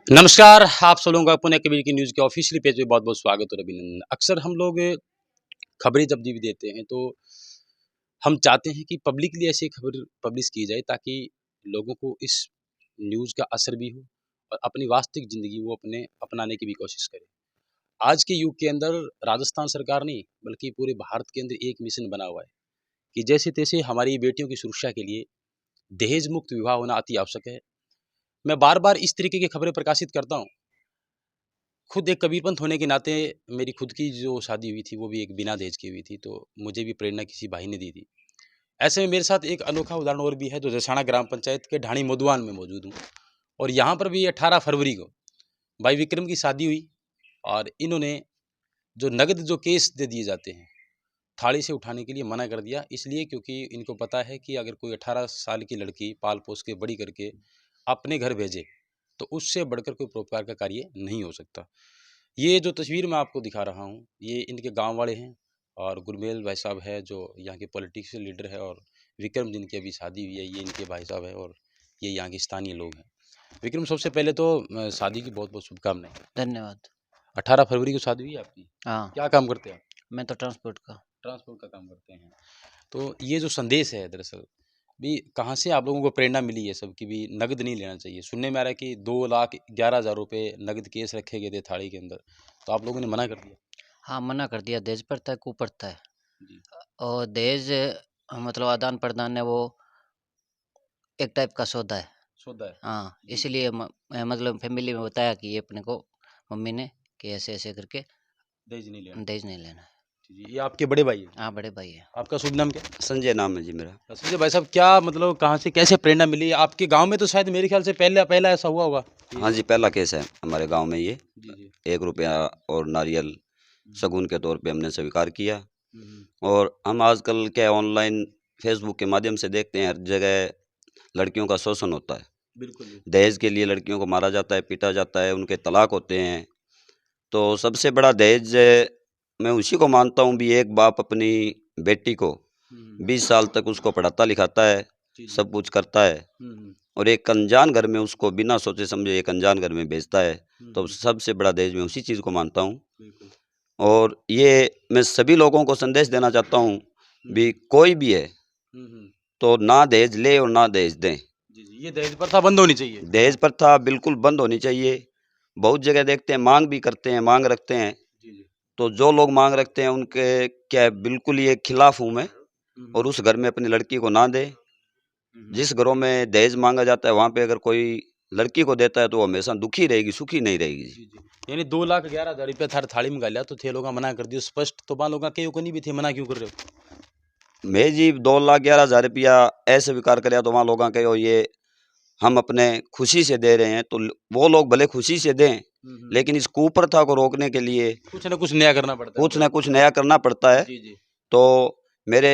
नमस्कार, आप सब लोगों का पुणे कबीर की न्यूज़ के ऑफ़िशियल पेज पे बहुत-बहुत स्वागत और अभिनंदन। अक्सर हम लोग खबरें जब भी देते हैं तो हम चाहते हैं कि पब्लिकली ऐसी खबर पब्लिश की जाए ताकि लोगों को इस न्यूज़ का असर भी हो और अपनी वास्तविक ज़िंदगी वो अपनाने की भी कोशिश करें। आज के युग के अंदर राजस्थान सरकार नहीं बल्कि पूरे भारत के अंदर एक मिशन बना हुआ है कि जैसे-तैसे हमारी बेटियों की सुरक्षा के लिए दहेज मुक्त विवाह होना अति आवश्यक है। मैं बार-बार इस तरीके की खबरें प्रकाशित करता हूँ। खुद एक कबीरपंथ होने के नाते मेरी खुद की जो शादी हुई थी वो भी एक बिना दहेज की हुई थी, तो मुझे भी प्रेरणा किसी भाई ने दी थी। ऐसे में मेरे साथ एक अनोखा उदाहरण और भी है जो जसाना ग्राम पंचायत के ढाणी मोदवान में मौजूद हूँ और यहाँ पर भी 18 फरवरी को भाई विक्रम की शादी हुई और इन्होंने जो नगद जो केस दे दिए जाते हैं, थाली से उठाने के लिए मना कर दिया इसलिए क्योंकि इनको पता है कि अगर कोई 18 साल की लड़की पाल-पोस के बड़ी करके अपने घर भेजे, तो उससे बढ़कर कोई परोपकार का कार्य नहीं हो सकता। ये जो तस्वीर मैं आपको दिखा रहा हूँ, ये इनके गाँव वाले हैं और गुरमेल भाई साहब है जो यहाँ के पॉलिटिशियल लीडर है और विक्रम जिनकी अभी शादी हुई है, ये इनके भाई साहब हैं और ये यहाँ के स्थानीय लोग हैं। विक्रम सबसे पहले तो शादी की बहुत-बहुत शुभकामनाएँ। धन्यवाद। 18 फरवरी को शादी हुई है आपकी? हाँ, क्या काम करते हैं आप? मैं तो ट्रांसपोर्ट का। ट्रांसपोर्ट का काम करते हैं। तो ये जो संदेश है दरअसल भी कहाँ से आप लोगों को प्रेरणा मिली है सब कि भी नगद नहीं लेना चाहिए? सुनने में आ रहा है कि 2,11,000 रुपए नगद केस रखे गए थे थाली के अंदर, तो आप लोगों ने मना कर दिया? हाँ, मना कर दिया, दहेज प्रथा है, कुप्रथा है। जी, और दहेज मतलब आदान-प्रदान है वो एक टाइप का सौदा है। सौदा है। हाँ, जी, इसीलिए मतलब फैमिली में बताया कि ये अपने को मम्मी ने कि ऐसे-ऐसे करके दहेज नहीं लेना। दहेज नहीं लेना है। जी, ये आपके बड़े भाई हैं? हाँ, बड़े भाई है। आपका शुभ नाम क्या है? संजय नाम है जी मेरा। संजय भाई साहब क्या मतलब कहाँ से कैसे प्रेरणा मिली? आपके गाँव में तो शायद मेरे ख्याल से पहला पहला ऐसा हुआ होगा? हाँ जी, पहला केस है हमारे गांव में ये। जी, जी। 1 रुपया और नारियल शगुन के तौर पे हमने स्वीकार किया। हुँ, हुँ। और हम आजकल क्या ऑनलाइन फेसबुक के माध्यम से देखते हैं हर जगह लड़कियों का शोषण होता है। बिल्कुल, बिल्कुल। दहेज के लिए लड़कियों को मारा जाता है, पीटा जाता है, उनके तलाक होते हैं। तो सबसे बड़ा दहेज मैं उसी को मानता हूँ भी एक बाप अपनी बेटी को हुँ, हुँ। 20 साल तक उसको पढ़ाता-लिखाता है, जी, जी। सब कुछ करता है हुँ, हुँ। और एक अनजान घर में उसको बिना सोचे समझे एक अनजान घर में भेजता है, हुँ, तो हुँ। सबसे बड़ा दहेज मैं उसी चीज़ को मानता हूँ। बिल्कुल। और ये मैं सभी लोगों को संदेश देना चाहता हूँ, हुँ, भी हुँ। कोई भी है, हुँ, हुँ। तो ना दहेज ले और ना दहेज दें। जी, जी। ये दहेज प्रथा बंद होनी चाहिए। दहेज प्रथा बिल्कुल बंद होनी चाहिए। बहुत जगह देखते हैं माँग भी करते हैं, माँग रखते हैं, जी, जी। तो जो लोग माँग रखते हैं उनके क्या है बिल्कुल ये खिलाफ हूँ मैं। हुँ, और हुँ। उस घर में अपनी लड़की को ना दें। हुँ, हुँ। जिस घरों में दहेज माँगा जाता है वहाँ पे अगर कोई लड़की को देता है तो वो हमेशा दुखी रहेगी, सुखी नहीं रहेगी। जी, जी। यानी 2,11,000 रुपया थार थाली में गाल्या तो थे लोग मना कर दियो स्पष्ट तो बा लोग के कोनी भी थे मना क्यों कर रहे हो? मैं जी 2,11,000 रुपया अस्वीकार करया तो वहाँ लोगों कहो ये हम अपने खुशी से दे रहे हैं, तो वो लोग भले खुशी से दें, हुँ, हुँ। लेकिन इस कुप्रथा को रोकने के लिए कुछ ना कुछ नया करना पड़ता है कुछ मतलब। न कुछ नया करना पड़ता है। जी, जी। तो मेरे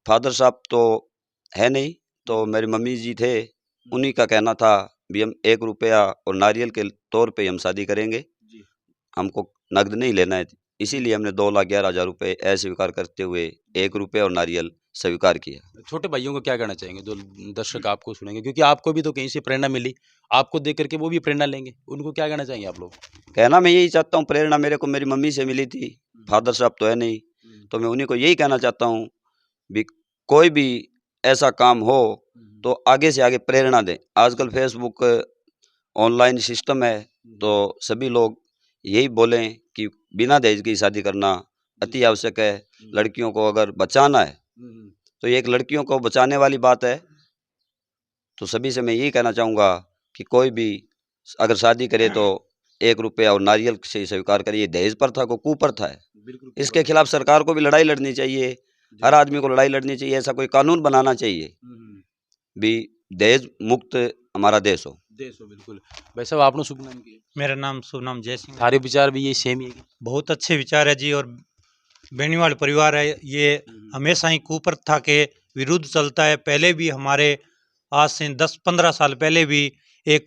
फादर साहब तो है नहीं, हुँ, तो हुँ। मेरी मम्मी जी थे, हुँ, उन्हीं का कहना था भी हम 1 रुपया और नारियल के तौर पे हम शादी करेंगे, जी। हमको नकद नहीं लेना है। जी। इसीलिए हमने 2,11,000 रुपए अस्वीकार करते हुए 1 रुपया और नारियल स्वीकार किया। छोटे भाइयों को क्या कहना चाहेंगे जो दर्शक आपको सुनेंगे? क्योंकि आपको भी तो कहीं से प्रेरणा मिली, आपको देख कर के वो भी प्रेरणा लेंगे, उनको क्या कहना चाहेंगे आप लोग? कहना मैं यही चाहता हूँ, प्रेरणा मेरे को मेरी मम्मी से मिली थी, हुँ, हुँ। फादर साहब तो है नहीं, हुँ, तो मैं उन्हीं को यही कहना चाहता हूँ भी कोई भी ऐसा काम हो हुँ। तो आगे से आगे प्रेरणा दें। आजकल फेसबुक ऑनलाइन सिस्टम है, हुँ, हुँ। तो सभी लोग यही बोलें कि बिना दहेज की शादी करना जी, अति जी। आवश्यक है। हुँ, लड़कियों को अगर बचाना है, हुँ, हुँ। तो ये एक लड़कियों को बचाने वाली बात है। तो सभी से मैं यही कहना चाहूँगा कि कोई भी अगर शादी करे तो 1 रुपया और नारियल से ही स्वीकार करे। ये दहेज प्रथा को कुप्रथा है। बिल्कुल इसके कुप्रथा है। खिलाफ सरकार को भी लड़ाई लड़नी चाहिए। जी। हर आदमी को लड़ाई लड़नी चाहिए। ऐसा कोई कानून बनाना चाहिए हुँ, हुँ। भी दहेज मुक्त हमारा देश हो। देश हो बिल्कुल। भाई साहब आपने शुभ नाम किया? मेरा नाम शुभ नाम जय सिंह है। सारे विचार भी ये सेम ही है क्या? बहुत अच्छे विचार है जी। और बेनीवाल परिवार है ये हुँ, हमेशा ही कुप्रथा के विरुद्ध चलता है। पहले भी हमारे आज से 10-15 साल पहले भी एक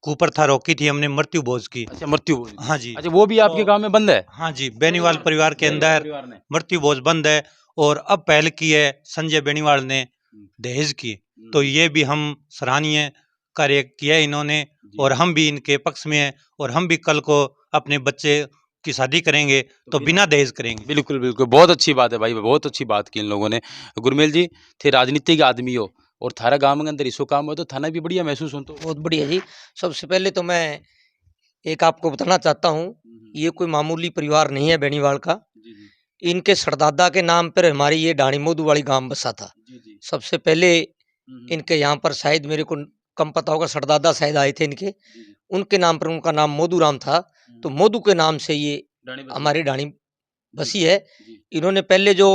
कुप्रथा रोकी थी हमने, मृत्यु भोज की। अच्छा मृत्यु भोज। हाँ जी। अच्छा वो भी आपके तो गाँव में बंद है? हाँ जी, बेनीवाल परिवार के बेनीवाल अंदर परिवार ने। मृत्यु भोज बंद है। और अब पहल की है संजय बेनीवाल ने हुँ, दहेज की, हुँ, तो हुँ, ये भी हम सराहनीय कार्य किया है इन्होंने। जी। और हम भी इनके पक्ष में हैं और हम भी कल को अपने बच्चे की शादी करेंगे तो बिना दहेज करेंगे। बिल्कुल, बिल्कुल। बहुत अच्छी बात है भाई, बहुत अच्छी बात की इन लोगों ने। गुरमेल जी थे राजनीतिक आदमी हो और थारा गाँव के अंदर इसो काम हो तो थाना भी बढ़िया महसूस हो तो। बहुत बढ़िया जी। सबसे पहले तो मैं एक आपको बताना चाहता हूँ, ये कोई मामूली परिवार नहीं है बेनीवाल का। जी, जी। इनके सरदादा के नाम पर हमारी ये ढाणी मोदू वाली गांव बसा था। जी, जी। सबसे पहले हुँ, इनके यहाँ पर शायद मेरे को कम पता होगा, सरदादा शायद आए थे इनके, जी, जी। उनके नाम पर उनका नाम मोदू राम था। तो मोदू के नाम से ये डाणी बसी। हमारी ढाणी जी, बसी है। जी। इन्होंने पहले जो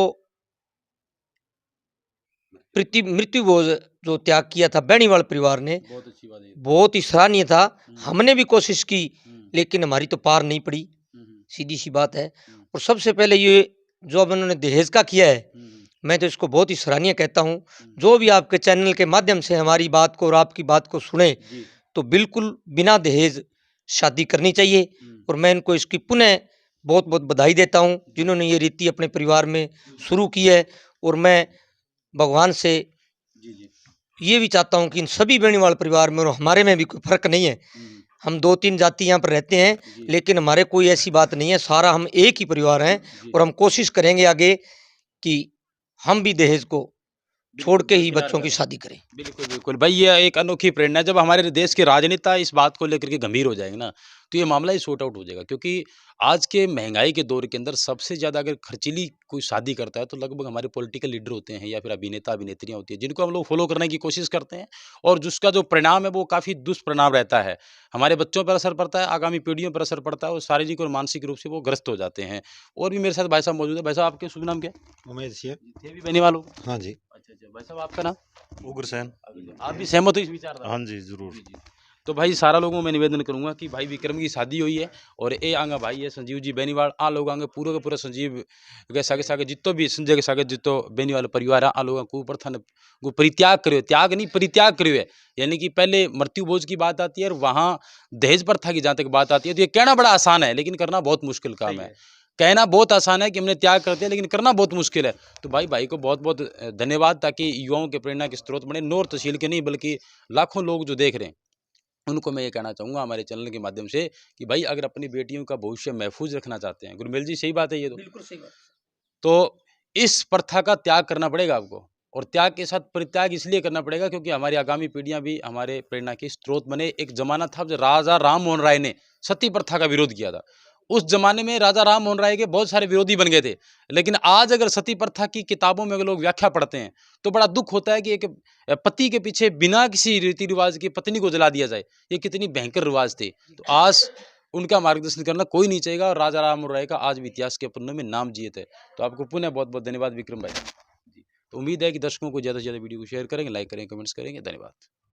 मृत्यु भोज जो त्याग किया था बेनीवाल परिवार ने, बहुत अच्छी बात है। बहुत ही सराहनीय था। हमने भी कोशिश की हुँ, लेकिन हमारी तो पार नहीं पड़ी, हुँ, हुँ, सीधी सी बात है। हुँ, और सबसे पहले ये जो अब इन्होंने दहेज का किया है, हुँ, मैं तो इसको बहुत ही सराहनीय कहता हूँ। हुँ। जो भी आपके चैनल के माध्यम से हमारी बात को और आपकी बात को सुने जी। तो बिल्कुल बिना दहेज शादी करनी चाहिए। हुँ, और मैं इनको इसकी पुनः बहुत बहुत बधाई देता हूँ जिन्होंने ये रीति अपने परिवार में शुरू की है। और मैं भगवान से जी, जी। ये भी चाहता हूँ कि इन सभी बेनीवाल परिवार में और हमारे में भी कोई फर्क नहीं है। हुँ, हम 2-3 जाति यहाँ पर रहते हैं जी। लेकिन हमारे कोई ऐसी बात नहीं है, सारा हम एक ही परिवार हैं। जी। और हम कोशिश करेंगे आगे कि हम भी दहेज को छोड़ के ही बच्चों की शादी करें। बिल्कुल, बिल्कुल। भाई ये एक अनोखी प्रेरणा है, जब हमारे देश के राजनेता इस बात को लेकर के गंभीर हो जाएँगे ना, तो ये मामला ही सॉर्ट आउट हो जाएगा। क्योंकि आज के महँगाई के दौर के अंदर सबसे ज़्यादा अगर खर्चीली कोई शादी करता है, तो लगभग हमारे पॉलिटिकल लीडर होते हैं या फिर अभिनेता-अभिनेत्रियाँ होती हैं, जिनको हम लोग फ़ॉलो करने की कोशिश करते हैं और जिसका जो परिणाम है, वो काफ़ी दुष्परिणाम रहता है। हमारे बच्चों पर असर पड़ता है, आगामी पीढ़ियों पर असर पड़ता है और शारीरिक और मानसिक रूप से वो ग्रस्त हो जाते हैं। और भी मेरे साथ भाई साहब मौजूद है। भाई साहब आपके शुभ नाम क्या है? उमेश जी। थे भी बेनीवाल हो? हाँ जी। अच्छा, अच्छा। भाई साहब आपका नाम? उग्रसेन। आप भी सहमत हो इस विचारधारा हाँ से? जी, जरूर। जी, जी। तो भाई सारा लोगों में निवेदन करूँगा कि भाई विक्रम की शादी हुई है और ए आंगा भाई है संजीव जी बेनीवाल आ लोग आंगे पूरा का पूरा संजीव के सागे सागे जितो भी संजय के सागे जितो बेनीवाल परिवार आ लोग को ऊपर था वो परित्याग करियो, त्याग नहीं परित्याग करियो है। यानी कि पहले मृत्यु भोज की बात आती है और वहाँ दहेज प्रथा की जहाँ तक बात आती है, तो ये कहना बड़ा आसान है लेकिन करना बहुत मुश्किल काम है। कहना बहुत आसान है कि हमने त्याग कर दिया, लेकिन करना बहुत मुश्किल है। तो भाई को बहुत-बहुत धन्यवाद, ताकि युवाओं के प्रेरणा के स्रोत बने, नौर तहसील के नहीं बल्कि लाखों लोग जो देख रहे हैं, उनको मैं ये कहना चाहूँगा हमारे चैनल के माध्यम से कि भाई अगर अपनी बेटियों का भविष्य महफूज रखना चाहते हैं, गुरमेल जी सही बात है ये तो? बिल्कुल सही बात। तो इस प्रथा का त्याग करना पड़ेगा आपको और त्याग के साथ परित्याग इसलिए करना पड़ेगा क्योंकि हमारी आगामी पीढ़ियां भी हमारे प्रेरणा के स्रोत बने। एक जमाना था जब राजा राम मोहन राय ने सती प्रथा का विरोध किया था। उस जमाने में राजा राम मोहन राय के बहुत सारे विरोधी बन गए थे, लेकिन आज अगर सती प्रथा की किताबों में अगर लोग व्याख्या पढ़ते हैं तो बड़ा दुख होता है कि एक पति के पीछे बिना किसी रीति रिवाज की पत्नी को जला दिया जाए। ये कितनी भयंकर रिवाज थे। तो आज उनका मार्गदर्शन करना कोई नहीं चाहेगा और राजा राम मोहन राय का आज भी इतिहास के पन्नों में नाम जियत है। तो आपको पुनः बहुत-बहुत धन्यवाद विक्रम भाई। जी, तो उम्मीद है कि दर्शकों को ज़्यादा से ज़्यादा वीडियो को शेयर करेंगे, लाइक करेंगे, कमेंट्स करेंगे। धन्यवाद।